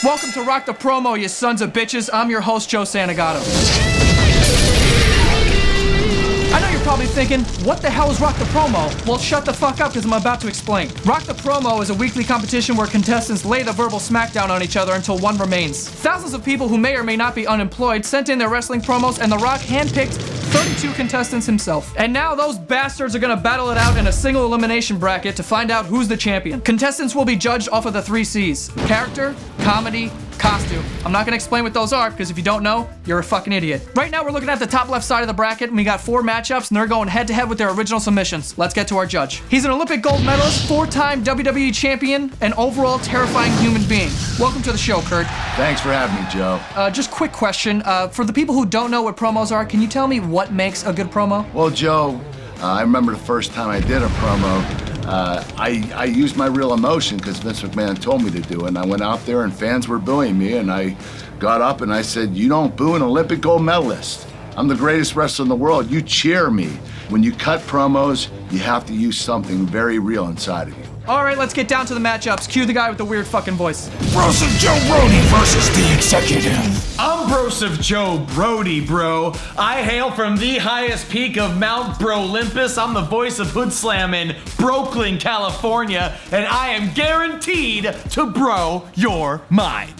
Welcome to Rock the Promo, you sons of bitches. I'm your host, Joe Santagato. I know you're probably thinking, what the hell is Rock the Promo? Well, shut the fuck up, because I'm about to explain. Rock the Promo is a weekly competition where contestants lay the verbal smackdown on each other until one remains. Thousands of people who may or may not be unemployed sent in their wrestling promos, and The Rock handpicked 32 contestants himself. And now those bastards are gonna battle it out in a single elimination bracket to find out who's the champion. Contestants will be judged off of the 3 C's: character, comedy, costume. I'm not gonna explain what those are, because if you don't know, you're a fucking idiot. Right now we're looking at the top left side of the bracket, and we got 4 matchups, and they're going head to head with their original submissions. Let's get to our judge. He's an Olympic gold medalist, 4-time WWE champion, and overall terrifying human being. Welcome to the show, Kurt. Thanks for having me, Joe. Just quick question. For the people who don't know what promos are, can you tell me what makes a good promo? Well, Joe, I remember the first time I did a promo, I used my real emotion because Vince McMahon told me to do it, and I went out there and fans were booing me, and I got up and I said, you don't boo an Olympic gold medalist. I'm the greatest wrestler in the world. You cheer me. When you cut promos, you have to use something very real inside of you. All right, let's get down to the matchups. Cue the guy with the weird fucking voice. Broseph Joe Brody versus the Executive. I'm Broseph Joe Brody, bro. I hail from the highest peak of Mount Olympus. I'm the voice of Hood Slam in Brooklyn, California, and I am guaranteed to bro your mind.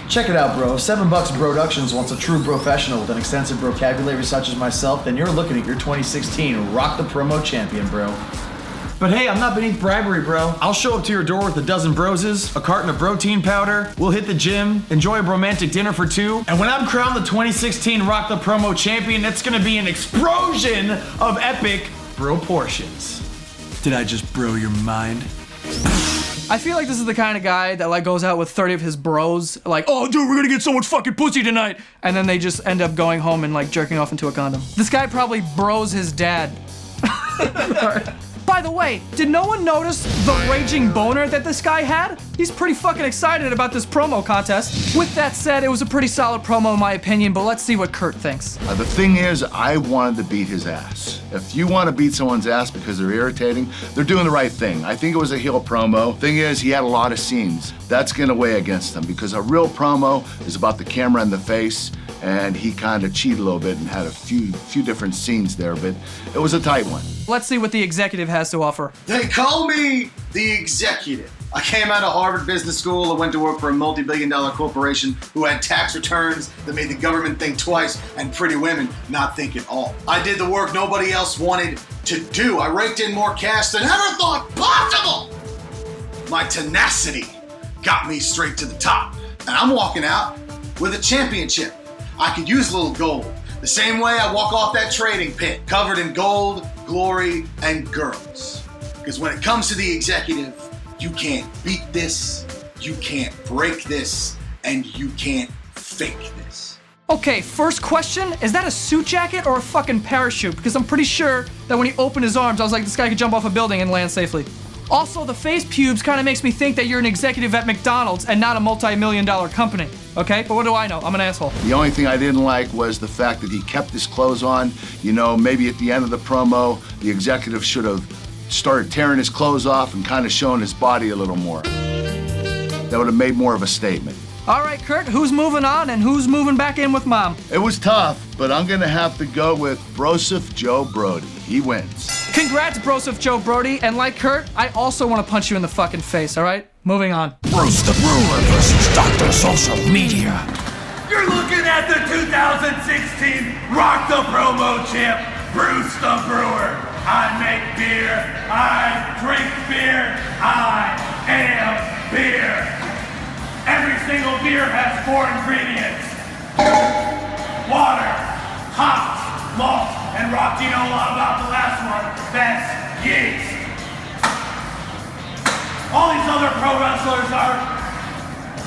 Check it out, bro. $7 Productions wants a true professional with an extensive vocabulary such as myself, then you're looking at your 2016 Rock the Promo champion, bro. But hey, I'm not beneath bribery, bro. I'll show up to your door with a dozen broses, a carton of protein powder, we'll hit the gym, enjoy a romantic dinner for 2, and when I'm crowned the 2016 Rock the Promo champion, it's gonna be an explosion of epic proportions. Did I just bro your mind? I feel like this is the kind of guy that like goes out with 30 of his bros, like, oh dude, we're gonna get so much fucking pussy tonight, and then they just end up going home and like jerking off into a condom. This guy probably bros his dad. By the way, did no one notice the raging boner that this guy had? He's pretty fucking excited about this promo contest. With that said, it was a pretty solid promo in my opinion, but let's see what Kurt thinks. The thing is, I wanted to beat his ass. If you want to beat someone's ass because they're irritating, they're doing the right thing. I think it was a heel promo. Thing is, he had a lot of scenes. That's gonna weigh against him because a real promo is about the camera and the face, and he kind of cheated a little bit and had a few different scenes there, but it was a tight one. Let's see what the executive has to offer. They call me the Executive. I came out of Harvard Business School and went to work for a multi-billion-dollar corporation who had tax returns that made the government think twice and pretty women not think at all. I did the work nobody else wanted to do. I raked in more cash than ever thought possible. My tenacity got me straight to the top. And I'm walking out with a championship. I could use a little gold. The same way I walk off that trading pit, covered in gold, glory, and girls. Because when it comes to the Executive, you can't beat this, you can't break this, and you can't fake this. Okay, first question, is that a suit jacket or a fucking parachute? Because I'm pretty sure that when he opened his arms, I was like, this guy could jump off a building and land safely. Also, the face pubes kind of makes me think that you're an executive at McDonald's and not a multi-million-dollar company, okay? But what do I know? I'm an asshole. The only thing I didn't like was the fact that he kept his clothes on. You know, maybe at the end of the promo, the executive should have started tearing his clothes off and kind of showing his body a little more. That would have made more of a statement. All right, Kurt, who's moving on and who's moving back in with Mom? It was tough, but I'm gonna have to go with Broseph Joe Brody. He wins. Congrats, Broseph Joe Brody, and like Kurt, I also want to punch you in the fucking face, all right? Moving on. Bruce the Brewer versus Dr. Social Media. You're looking at the 2016 Rock the Promo champ, Bruce the Brewer. I make beer, I drink beer, I am beer. Every single beer has 4 ingredients. Water, hops, malt, and Rob, do you know a lot about the last one? That's yeast. All these other pro wrestlers are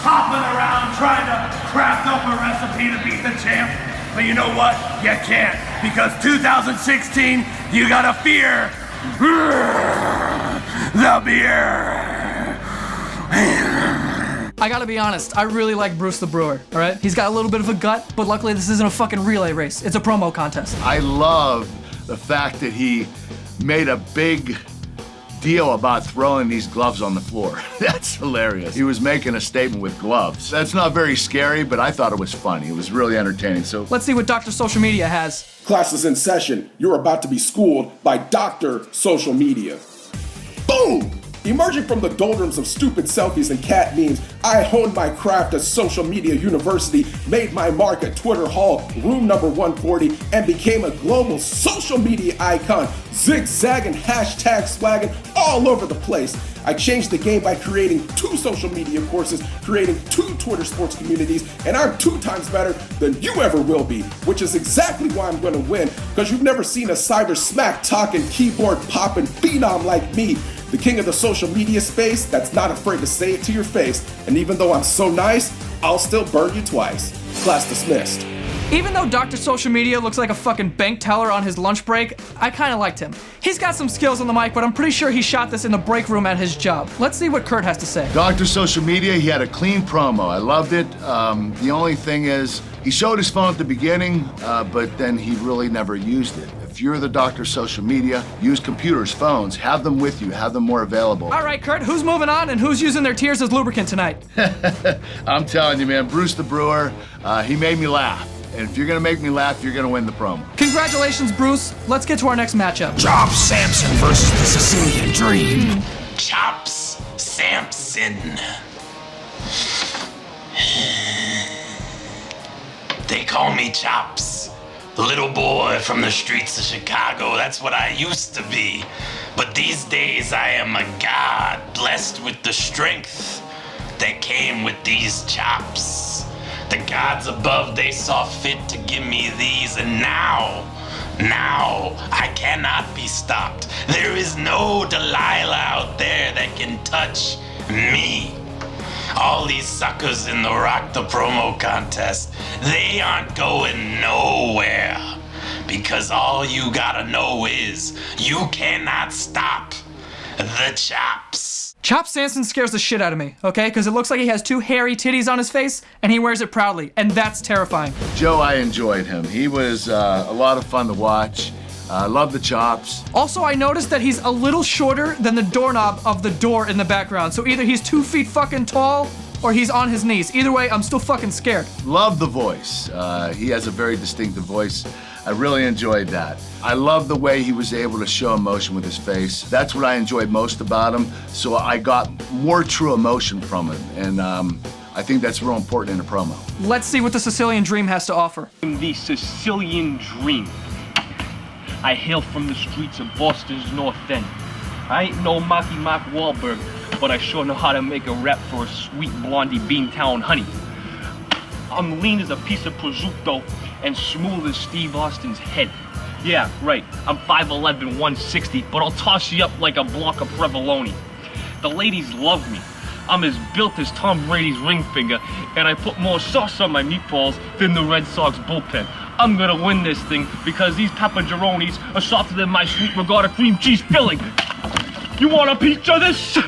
hopping around trying to craft up a recipe to beat the champ. But you know what? You can't. Because 2016, you gotta fear the beer. I gotta be honest, I really like Bruce the Brewer, all right? He's got a little bit of a gut, but luckily this isn't a fucking relay race. It's a promo contest. I love the fact that he made a big deal about throwing these gloves on the floor. That's hilarious. He was making a statement with gloves. That's not very scary, but I thought it was funny. It was really entertaining. So Let's see what Dr. Social Media has. Class is in session. You're about to be schooled by Dr. Social Media. Boom! Emerging from the doldrums of stupid selfies and cat memes, I honed my craft at Social Media University, made my mark at Twitter Hall, room number 140, and became a global social media icon, zigzagging, hashtag swagging all over the place. I changed the game by creating 2 social media courses, creating 2 Twitter sports communities, and I'm 2 times better than you ever will be, which is exactly why I'm gonna win, because you've never seen a cyber smack talking, keyboard popping phenom like me, the king of the social media space that's not afraid to say it to your face, and even though I'm so nice, I'll still burn you twice. Class dismissed. Even though Dr. Social Media looks like a fucking bank teller on his lunch break, I kinda liked him. He's got some skills on the mic, but I'm pretty sure he shot this in the break room at his job. Let's see what Kurt has to say. Dr. Social Media, he had a clean promo. I loved it. The only thing is, he showed his phone at the beginning, but then he really never used it. If you're the Dr. Social Media, use computers, phones, have them with you, have them more available. All right, Kurt, who's moving on and who's using their tears as lubricant tonight? I'm telling you, man, Bruce the Brewer, he made me laugh. And if you're gonna make me laugh, you're gonna win the promo. Congratulations, Bruce. Let's get to our next matchup. Chops Sampson versus the Sicilian Dream. Chops Sampson. They call me Chops. Little boy from the streets of Chicago, that's what I used to be. But these days I am a god blessed with the strength that came with these chops. The gods above, they saw fit to give me these, and now I cannot be stopped. There is no Delilah out there that can touch me. All these suckers in the Rock the Promo contest, they aren't going nowhere. Because all you gotta know is, you cannot stop the chops. Chop Sampson scares the shit out of me, okay? Because it looks like he has 2 hairy titties on his face, and he wears it proudly, and that's terrifying. Joe, I enjoyed him. He was a lot of fun to watch. I love the chops. Also, I noticed that he's a little shorter than the doorknob of the door in the background. So either he's 2 feet fucking tall, or he's on his knees. Either way, I'm still fucking scared. Love the voice. He has a very distinctive voice. I really enjoyed that. I love the way he was able to show emotion with his face. That's what I enjoyed most about him. So I got more true emotion from him. And I think that's real important in a promo. Let's see what the Sicilian Dream has to offer. The Sicilian Dream. I hail from the streets of Boston's North End. I ain't no Marky Mark Wahlberg, but I sure know how to make a rap for a sweet blondie Beantown honey. I'm lean as a piece of prosciutto and smooth as Steve Austin's head. Yeah, right, I'm 5'11", 160, but I'll toss you up like a block of provolone. The ladies love me. I'm as built as Tom Brady's ring finger, and I put more sauce on my meatballs than the Red Sox bullpen. I'm gonna win this thing because these pepperonis are softer than my sweet regatta cream cheese filling. You want a piece of this?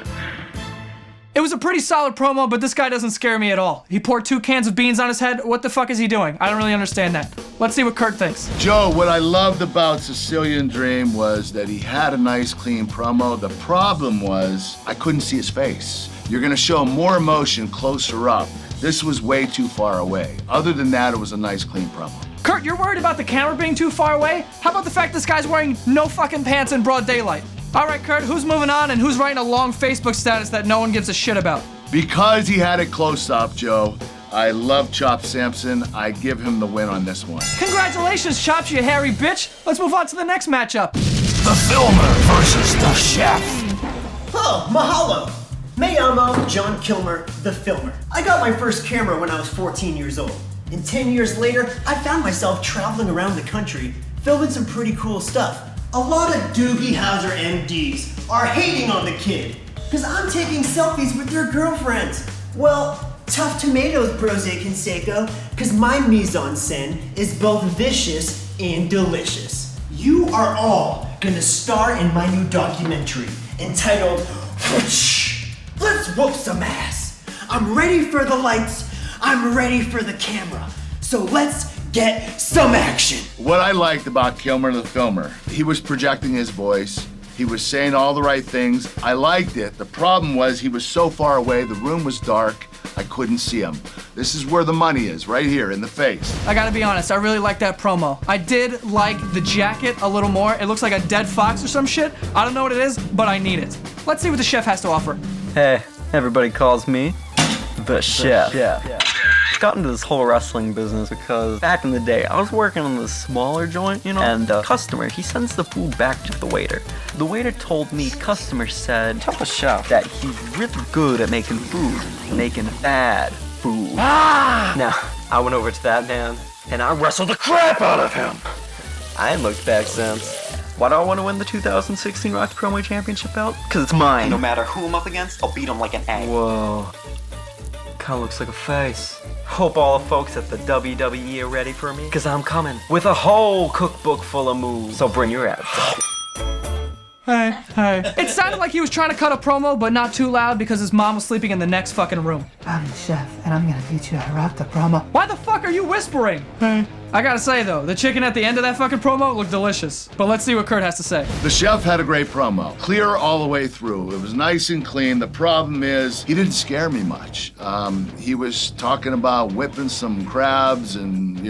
It was a pretty solid promo, but this guy doesn't scare me at all. He poured 2 cans of beans on his head. What the fuck is he doing? I don't really understand that. Let's see what Kurt thinks. Joe, what I loved about Sicilian Dream was that he had a nice, clean promo. The problem was I couldn't see his face. You're gonna show more emotion closer up. This was way too far away. Other than that, it was a nice, clean promo. Kurt, you're worried about the camera being too far away? How about the fact this guy's wearing no fucking pants in broad daylight? All right, Kurt, who's moving on and who's writing a long Facebook status that no one gives a shit about? Because he had it close up, Joe, I love Chop Sampson. I give him the win on this one. Congratulations, Chops, you hairy bitch. Let's move on to the next matchup. The Filmer versus the Chef. Oh, mahalo. Me llamo John Kilmer, the Filmer. I got my first camera when I was 14 years old. And 10 years later, I found myself traveling around the country, filming some pretty cool stuff. A lot of Doogie Howser MDs are hating on the kid, because I'm taking selfies with their girlfriends. Well, tough tomatoes, Broseph Canseco, because my mise-en-scène is both vicious and delicious. You are all gonna star in my new documentary entitled Whoosh! Let's whoop some ass. I'm ready for the lights, I'm ready for the camera, so let's get some action. What I liked about Kilmer the Filmer, he was projecting his voice. He was saying all the right things. I liked it. The problem was he was so far away. The room was dark. I couldn't see him. This is where the money is, right here in the face. I gotta be honest, I really like that promo. I did like the jacket a little more. It looks like a dead fox or some shit. I don't know what it is, but I need it. Let's see what the chef has to offer. Hey, everybody calls me the chef. Got into this whole wrestling business because back in the day, I was working on this smaller joint, and the customer, he sends the food back to the waiter. The waiter told me, customer said, tell the chef that he's really good at making food, making bad food. Now, I went over to that man, and I wrestled the crap out of him. I ain't looked back since. Why do I want to win the 2016 Rock the Promo Championship belt? Because it's mine. No matter who I'm up against, I'll beat him like an egg. Whoa. Kinda looks like a face. Hope all the folks at the WWE are ready for me, because I'm coming with a whole cookbook full of moves. So bring your appetite. Hey. It sounded like he was trying to cut a promo, but not too loud because his mom was sleeping in the next fucking room. I'm the chef, and I'm gonna teach you how to rock the promo. Why the fuck are you whispering? Hey. I gotta say though, the chicken at the end of that fucking promo looked delicious. But let's see what Kurt has to say. The chef had a great promo. Clear all the way through. It was nice and clean. The problem is, he didn't scare me much. He was talking about whipping some crabs and,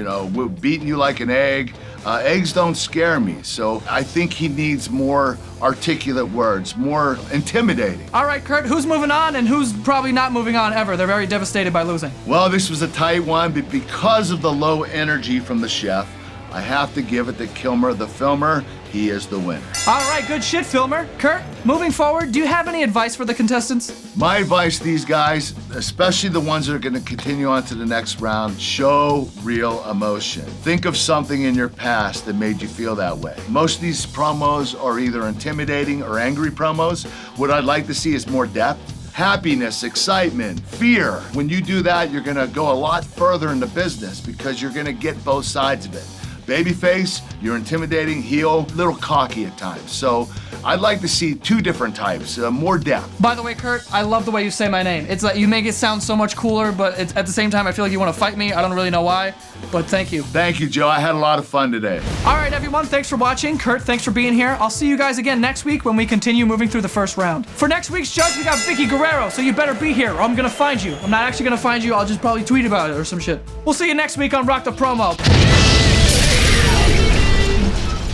beating you like an egg. Eggs don't scare me, so I think he needs more articulate words, more intimidating. All right, Kurt, who's moving on and who's probably not moving on ever? They're very devastated by losing. Well, this was a tight one, but because of the low energy from the chef, I have to give it to Kilmer, the filmer. He is the winner. All right, good shit, filmer. Kurt, moving forward, do you have any advice for the contestants? My advice to these guys, especially the ones that are going to continue on to the next round, show real emotion. Think of something in your past that made you feel that way. Most of these promos are either intimidating or angry promos. What I'd like to see is more depth. Happiness, excitement, fear. When you do that, you're gonna go a lot further in the business because you're gonna get both sides of it. Babyface, you're intimidating, heel, little cocky at times. So I'd like to see two different types, more depth. By the way, Kurt, I love the way you say my name. It's like you make it sound so much cooler, but at the same time, I feel like you want to fight me. I don't really know why, but thank you. Thank you, Joe. I had a lot of fun today. All right, everyone, thanks for watching. Kurt, thanks for being here. I'll see you guys again next week when we continue moving through the first round. For next week's judge, we got Vicky Guerrero, so you better be here or I'm gonna find you. I'm not actually gonna find you, I'll just probably tweet about it or some shit. We'll see you next week on Rock the Promo.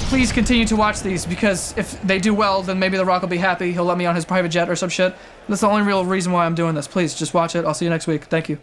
Please continue to watch these because if they do well, then maybe The Rock will be happy. He'll let me on his private jet or some shit. That's the only real reason why I'm doing this. Please just watch it. I'll see you next week. Thank you.